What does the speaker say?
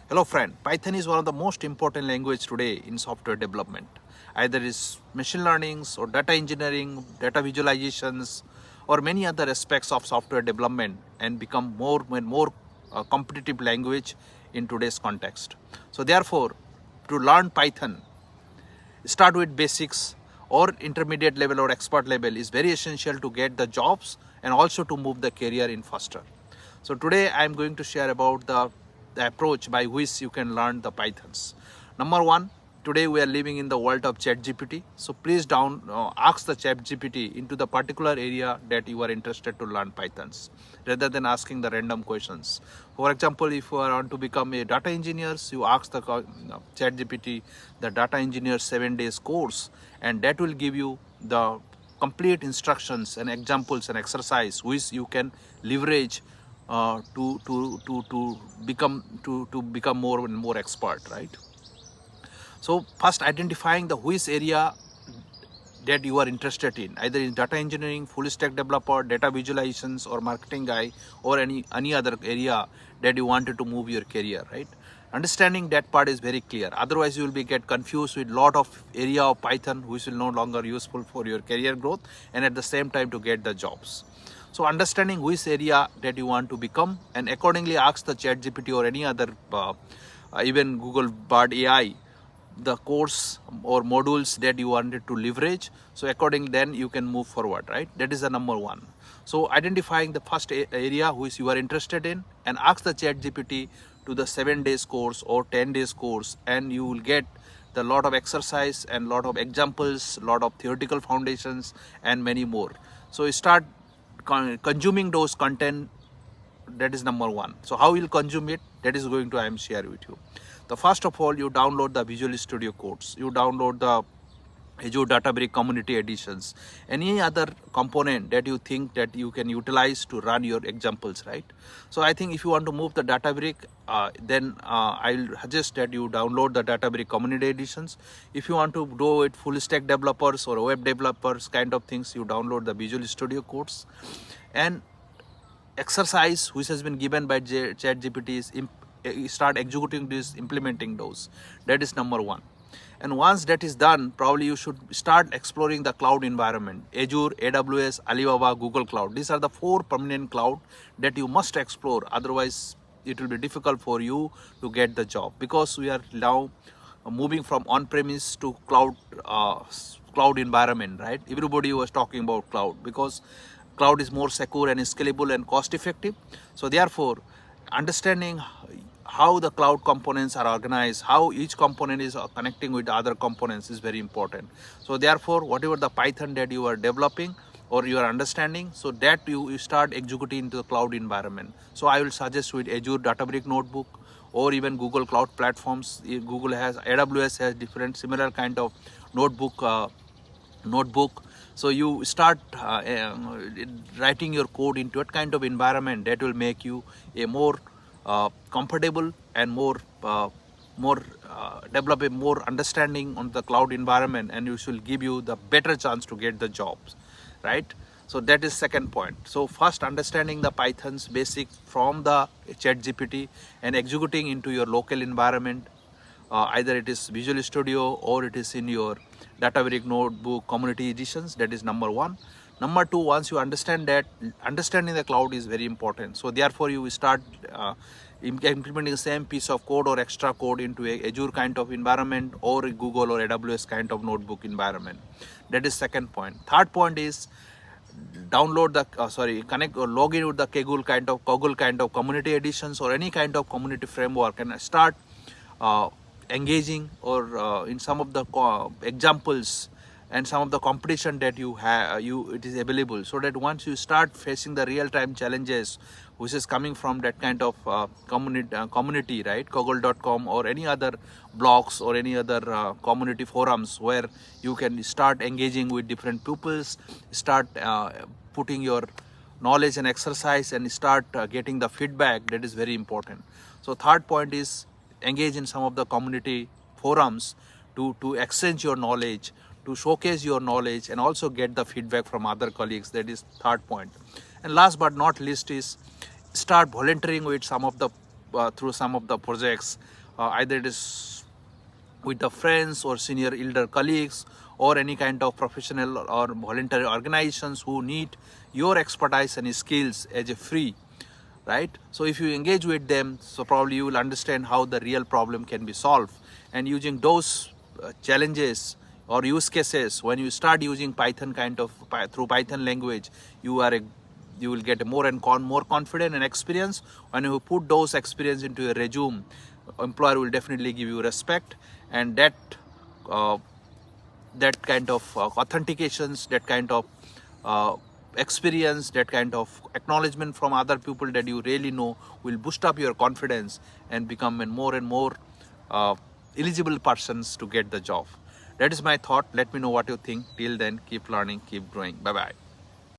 Hello friend, Python is one of the most important language today in software development. Either it's machine learnings or data engineering, data visualizations, or many other aspects of software development and become more and more competitive language in today's context. So therefore, to learn Python, start with basics or intermediate level or expert level is very essential to get the jobs and also to move the career in faster. So today I am going to share about the approach by which you can learn the Pythons. Number one, today we are living in the world of ChatGPT. So please ask the ChatGPT into the particular area that you are interested to learn Pythons rather than asking the random questions. For example, if you want to become a data engineer, you ask the ChatGPT the data engineer 7 days course, and that will give you the complete instructions and examples and exercise which you can leverage to become more and more expert, right? So first identifying the which area that you are interested in, either in data engineering, full stack developer, data visualizations, or marketing guy, or any other area that you wanted to move your career, right? Understanding that part is very clear. Otherwise, you will be get confused with lot of area of Python, which will no longer useful for your career growth and at the same time to get the jobs. So understanding which area that you want to become, and accordingly ask the ChatGPT or any other, even Google Bard AI, the course or modules that you wanted to leverage. So accordingly then you can move forward, right? That is the number one. So identifying the first area which you are interested in and ask the ChatGPT to the 7 days course or 10 days course, and you will get the lot of exercise and lot of examples, lot of theoretical foundations and many more. So start consuming those content. That is number one. So how you'll consume it, that is going to I am share with you. The first of all, you download the Visual Studio codes, you download the Azure Databricks community editions, any other component that you think that you can utilize to run your examples, right? So I think if you want to move the Databricks, then I'll suggest that you download the Databricks community editions. If you want to do it full stack developers or web developers kind of things, you download the Visual Studio codes. And exercise which has been given by ChatGPT is start executing this, implementing those. That is number one. And once that is done, probably you should start exploring the cloud environment: Azure, AWS, Alibaba, Google Cloud. These are the 4 permanent cloud that you must explore. Otherwise, it will be difficult for you to get the job, because we are now moving from on-premise to cloud environment, right? Everybody was talking about cloud because cloud is more secure and scalable and cost effective. So therefore, understanding how the cloud components are organized, how each component is connecting with other components is very important. So therefore, whatever the Python that you are developing or you are understanding, so that you start executing into the cloud environment. So I will suggest with Azure Databricks notebook or even Google Cloud platforms. Google has, AWS has different similar kind of notebook. So you start writing your code into what kind of environment that will make you a more comfortable and develop a more understanding on the cloud environment, and which will give you the better chance to get the jobs, right? So that is second point. So first, understanding the Python's basic from the ChatGPT and executing into your local environment. Either it is Visual Studio or it is in your Databricks notebook community editions. That is number one. Number two, once you understand that, understanding the cloud is very important. So therefore, you start implementing the same piece of code or extra code into a Azure kind of environment or a Google or AWS kind of notebook environment. That is second point. Third point is download the connect or log in with the Kaggle kind of community editions or any kind of community framework, and start engaging or in some of the examples and some of the competition that you have, it is available, so that once you start facing the real-time challenges which is coming from that kind of community, right? Kaggle.com or any other blogs or any other community forums where you can start engaging with different pupils, start putting your knowledge and exercise and start getting the feedback. That is very important. So third point is engage in some of the community forums to exchange your knowledge, to showcase your knowledge, and also get the feedback from other colleagues. That is third point. And last but not least is start volunteering with some of the through some of the projects, either it is with the friends or senior elder colleagues or any kind of professional or voluntary organizations who need your expertise and skills as a free, right? So if you engage with them, so probably you will understand how the real problem can be solved, and using those challenges or use cases, when you start using Python through Python language, you will get more and more confident and experience. When you put those experience into a resume, employer will definitely give you respect, and uh, that kind of authentications, that kind of experience, that kind of acknowledgement from other people that you really know will boost up your confidence and become and more uh, eligible persons to get the job. That is my thought. Let me know what you think. Till then, keep learning, keep growing. Bye bye.